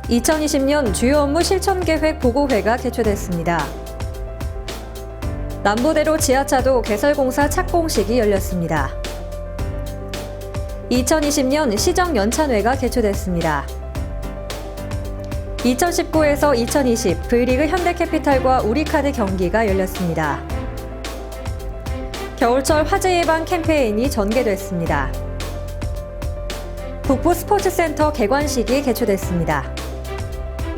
2020년 주요 업무 실천계획 보고회가 개최됐습니다. 남부대로 지하차도 개설공사 착공식이 열렸습니다. 2020년 시정연찬회가 개최됐습니다. 2019에서 2020 V리그 현대캐피탈과 우리카드 경기가 열렸습니다. 겨울철 화재 예방 캠페인이 전개됐습니다. 북부 스포츠센터 개관식이 개최됐습니다.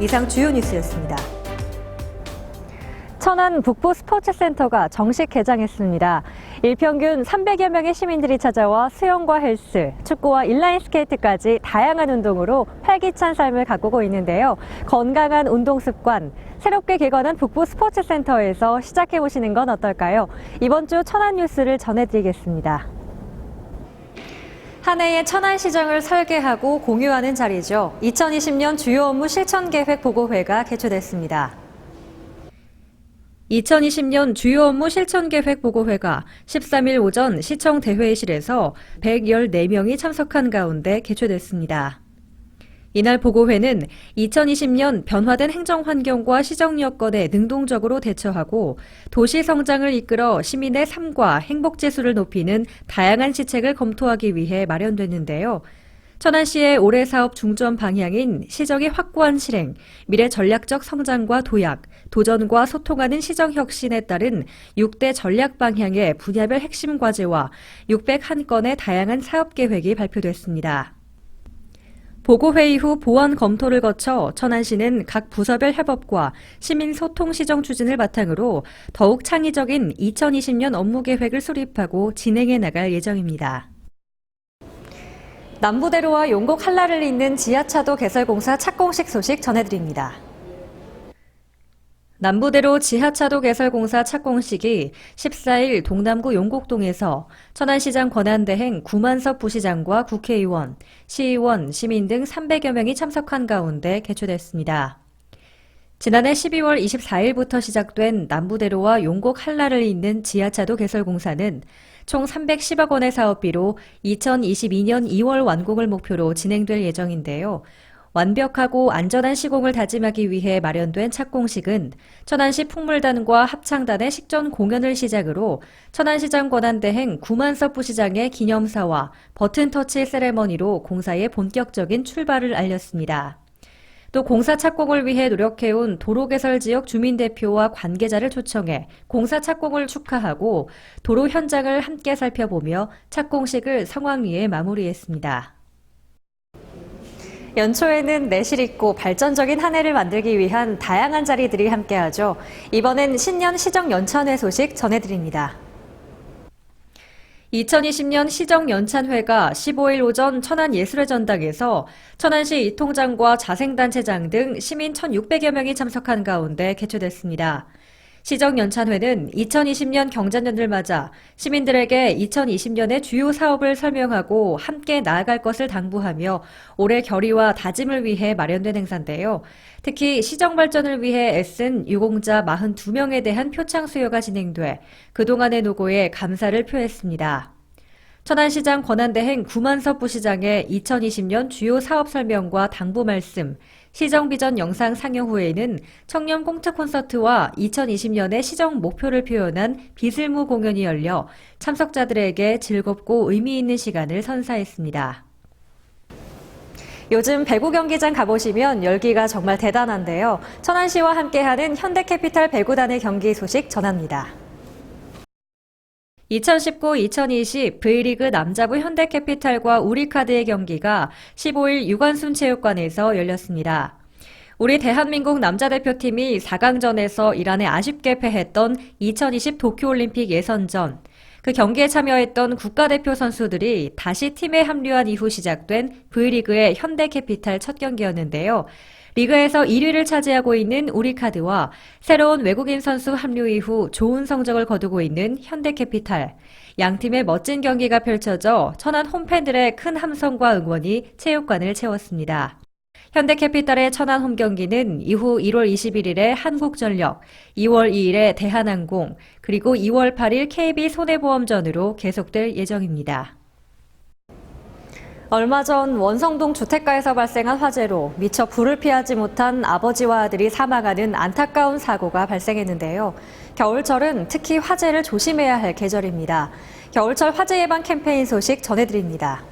이상 주요 뉴스였습니다. 천안 북부 스포츠센터가 정식 개장했습니다. 일평균 300여 명의 시민들이 찾아와 수영과 헬스, 축구와 인라인 스케이트까지 다양한 운동으로 활기찬 삶을 가꾸고 있는데요. 건강한 운동 습관, 새롭게 개관한 북부 스포츠센터에서 시작해보시는 건 어떨까요? 이번 주 천안 뉴스를 전해드리겠습니다. 한 해의 천안시정을 설계하고 공유하는 자리죠. 2020년 주요 업무 실천계획 보고회가 개최됐습니다. 2020년 주요 업무 실천계획 보고회가 13일 오전 시청 대회의실에서 114명이 참석한 가운데 개최됐습니다. 이날 보고회는 2020년 변화된 행정환경과 시정 여건에 능동적으로 대처하고 도시 성장을 이끌어 시민의 삶과 행복지수를 높이는 다양한 시책을 검토하기 위해 마련됐는데요. 천안시의 올해 사업 중점 방향인 시정의 확고한 실행, 미래 전략적 성장과 도약, 도전과 소통하는 시정 혁신에 따른 6대 전략 방향의 분야별 핵심 과제와 601건의 다양한 사업 계획이 발표됐습니다. 보고회의 후 보완 검토를 거쳐 천안시는 각 부서별 협업과 시민 소통 시정 추진을 바탕으로 더욱 창의적인 2020년 업무 계획을 수립하고 진행해 나갈 예정입니다. 남부대로와 용곡 한라를 잇는 지하차도 개설공사 착공식 소식 전해드립니다. 남부대로 지하차도 개설공사 착공식이 14일 동남구 용곡동에서 천안시장 권한대행 구만섭 부시장과 국회의원, 시의원, 시민 등 300여 명이 참석한 가운데 개최됐습니다. 지난해 12월 24일부터 시작된 남부대로와 용곡 한라를 잇는 지하차도 개설공사는 총 310억 원의 사업비로 2022년 2월 완공을 목표로 진행될 예정인데요. 완벽하고 안전한 시공을 다짐하기 위해 마련된 착공식은 천안시 풍물단과 합창단의 식전 공연을 시작으로 천안시장 권한대행 구만섭 부시장의 기념사와 버튼터치 세레머니로 공사의 본격적인 출발을 알렸습니다. 또 공사 착공을 위해 노력해온 도로개설지역 주민대표와 관계자를 초청해 공사 착공을 축하하고 도로 현장을 함께 살펴보며 착공식을 성황리에 마무리했습니다. 연초에는 내실 있고 발전적인 한 해를 만들기 위한 다양한 자리들이 함께하죠. 이번엔 신년 시정연찬회 소식 전해드립니다. 2020년 시정연찬회가 15일 오전 천안예술의 전당에서 천안시 이통장과 자생단체장 등 시민 1,600여 명이 참석한 가운데 개최됐습니다. 시정연찬회는 2020년 경자년을 맞아 시민들에게 2020년의 주요 사업을 설명하고 함께 나아갈 것을 당부하며 올해 결의와 다짐을 위해 마련된 행사인데요. 특히 시정 발전을 위해 애쓴 유공자 42명에 대한 표창 수여가 진행돼 그동안의 노고에 감사를 표했습니다. 천안시장 권한대행 구만섭 부시장의 2020년 주요 사업 설명과 당부 말씀, 시정 비전 영상 상영 후에는 청년 꽁트 콘서트와 2020년의 시정 목표를 표현한 비슬무 공연이 열려 참석자들에게 즐겁고 의미 있는 시간을 선사했습니다. 요즘 배구 경기장 가보시면 열기가 정말 대단한데요. 천안시와 함께하는 현대캐피탈 배구단의 경기 소식 전합니다. 2019-2020 V리그 남자부 현대캐피탈과 우리카드의 경기가 15일 유관순 체육관에서 열렸습니다. 우리 대한민국 남자대표팀이 4강전에서 이란에 아쉽게 패했던 2020 도쿄올림픽 예선전, 그 경기에 참여했던 국가대표 선수들이 다시 팀에 합류한 이후 시작된 V리그의 현대캐피탈 첫 경기였는데요. 리그에서 1위를 차지하고 있는 우리카드와 새로운 외국인 선수 합류 이후 좋은 성적을 거두고 있는 현대캐피탈. 양팀의 멋진 경기가 펼쳐져 천안 홈팬들의 큰 함성과 응원이 체육관을 채웠습니다. 현대캐피탈의 천안 홈경기는 이후 1월 21일에 한국전력, 2월 2일에 대한항공, 그리고 2월 8일 KB손해보험전으로 계속될 예정입니다. 얼마 전 원성동 주택가에서 발생한 화재로 미처 불을 피하지 못한 아버지와 아들이 사망하는 안타까운 사고가 발생했는데요. 겨울철은 특히 화재를 조심해야 할 계절입니다. 겨울철 화재 예방 캠페인 소식 전해드립니다.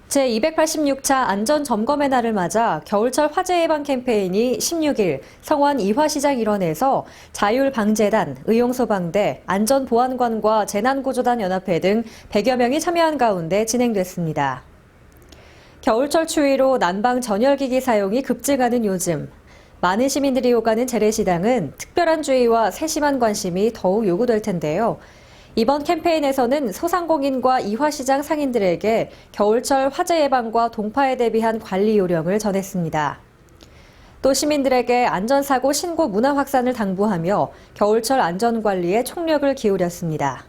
제286차 안전점검의 날을 맞아 겨울철 화재 예방 캠페인이 16일 성완 이화시장 일원에서 자율방재단, 의용소방대, 안전보안관과 재난구조단 연합회 등 100여 명이 참여한 가운데 진행됐습니다. 겨울철 추위로 난방 전열기기 사용이 급증하는 요즘, 많은 시민들이 오가는 재래시장은 특별한 주의와 세심한 관심이 더욱 요구될 텐데요. 이번 캠페인에서는 소상공인과 이화시장 상인들에게 겨울철 화재 예방과 동파에 대비한 관리 요령을 전했습니다. 또 시민들에게 안전사고 신고 문화 확산을 당부하며 겨울철 안전관리에 총력을 기울였습니다.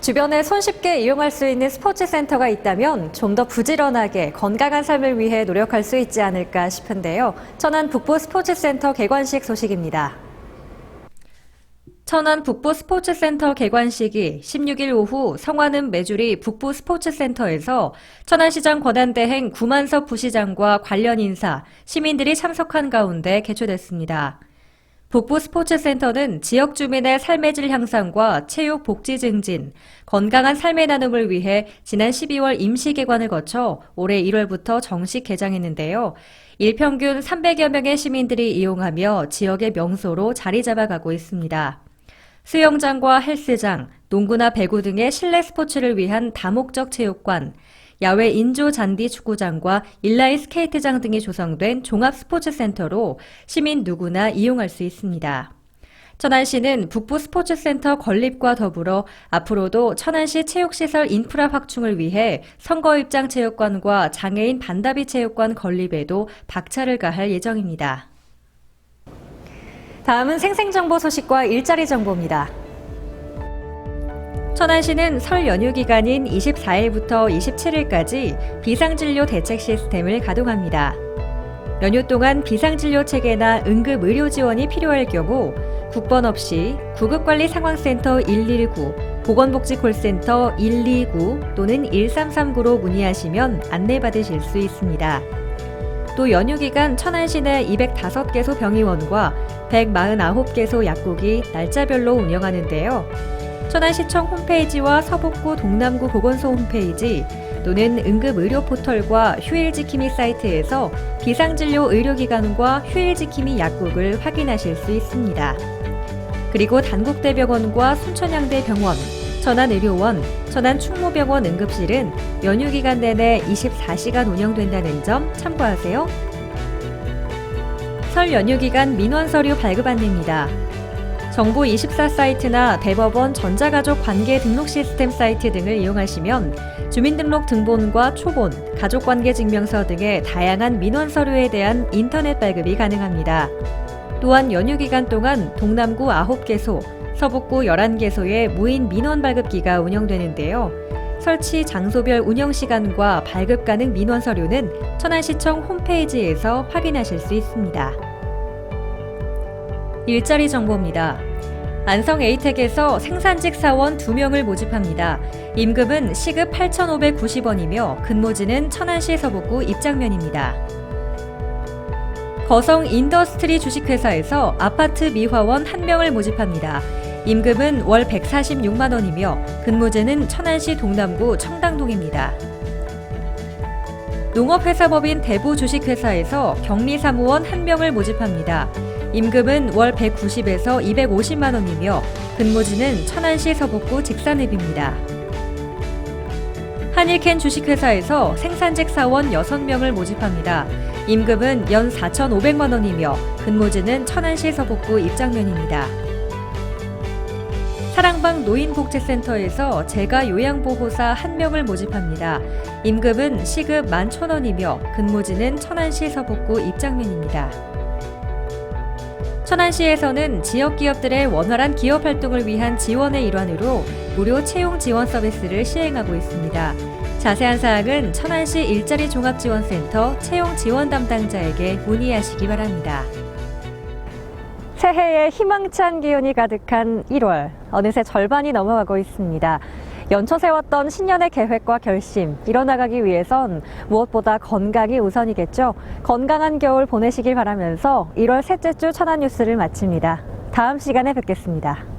주변에 손쉽게 이용할 수 있는 스포츠센터가 있다면 좀 더 부지런하게 건강한 삶을 위해 노력할 수 있지 않을까 싶은데요. 천안 북부 스포츠센터 개관식 소식입니다. 천안 북부 스포츠센터 개관식이 16일 오후 성완읍 메주리 북부 스포츠센터에서 천안시장 권한대행 구만섭 부시장과 관련 인사, 시민들이 참석한 가운데 개최됐습니다. 북부 스포츠센터는 지역 주민의 삶의 질 향상과 체육 복지 증진, 건강한 삶의 나눔을 위해 지난 12월 임시 개관을 거쳐 올해 1월부터 정식 개장했는데요. 일평균 300여 명의 시민들이 이용하며 지역의 명소로 자리 잡아가고 있습니다. 수영장과 헬스장, 농구나 배구 등의 실내 스포츠를 위한 다목적 체육관, 야외 인조 잔디 축구장과 인라인 스케이트장 등이 조성된 종합 스포츠센터로 시민 누구나 이용할 수 있습니다. 천안시는 북부 스포츠센터 건립과 더불어 앞으로도 천안시 체육시설 인프라 확충을 위해 선거입장 체육관과 장애인 반다비 체육관 건립에도 박차를 가할 예정입니다. 다음은 생생정보 소식과 일자리 정보입니다. 천안시는 설 연휴 기간인 24일부터 27일까지 비상진료 대책 시스템을 가동합니다. 연휴 동안 비상진료 체계나 응급 의료 지원이 필요할 경우 국번 없이 구급관리상황센터 119, 보건복지콜센터 129 또는 1339로 문의하시면 안내받으실 수 있습니다. 또 연휴 기간 천안시 내 205개소 병의원과 149개소 약국이 날짜별로 운영하는데요. 천안시청 홈페이지와 서북구 동남구 보건소 홈페이지 또는 응급의료 포털과 휴일지킴이 사이트에서 비상진료 의료기관과 휴일지킴이 약국을 확인하실 수 있습니다. 그리고 단국대병원과 순천향대병원, 천안의료원, 천안충무병원 응급실은 연휴 기간 내내 24시간 운영된다는 점 참고하세요. 설 연휴 기간 민원서류 발급 안내입니다. 정부24 사이트나 대법원 전자가족 관계 등록 시스템 사이트 등을 이용하시면 주민등록 등본과 초본, 가족관계증명서 등의 다양한 민원서류에 대한 인터넷 발급이 가능합니다. 또한 연휴 기간 동안 동남구 9개소, 서북구 11개소의 무인 민원 발급기가 운영되는데요. 설치 장소별 운영 시간과 발급 가능 민원 서류는 천안시청 홈페이지에서 확인하실 수 있습니다. 일자리 정보입니다. 안성 에이텍에서 생산직 사원 2명을 모집합니다. 임금은 시급 8,590원이며 근무지는 천안시 서북구 입장면입니다. 거성 인더스트리 주식회사에서 아파트 미화원 1명을 모집합니다. 임금은 월 146만 원이며 근무지는 천안시 동남구 청담동입니다. 농업회사법인 대부주식회사에서 격리사무원 1명을 모집합니다. 임금은 월 190에서 250만 원이며 근무지는 천안시 서북구 직산읍입니다. 한일캔 주식회사에서 생산직 사원 6명을 모집합니다. 임금은 연 4,500만 원이며 근무지는 천안시 서북구 입장면입니다. 사랑방 노인복지센터에서 재가 요양보호사 1명을 모집합니다. 임금은 시급 11,000원이며 근무지는 천안시 서북구 입장면입니다. 천안시에서는 지역기업들의 원활한 기업활동을 위한 지원의 일환으로 무료 채용 지원 서비스를 시행하고 있습니다. 자세한 사항은 천안시 일자리 종합지원센터 채용 지원 담당자에게 문의하시기 바랍니다. 새해에 희망찬 기운이 가득한 1월, 어느새 절반이 넘어가고 있습니다. 연초 세웠던 신년의 계획과 결심 이뤄나가기 위해선 무엇보다 건강이 우선이겠죠. 건강한 겨울 보내시길 바라면서 1월 셋째 주 천안 뉴스를 마칩니다. 다음 시간에 뵙겠습니다.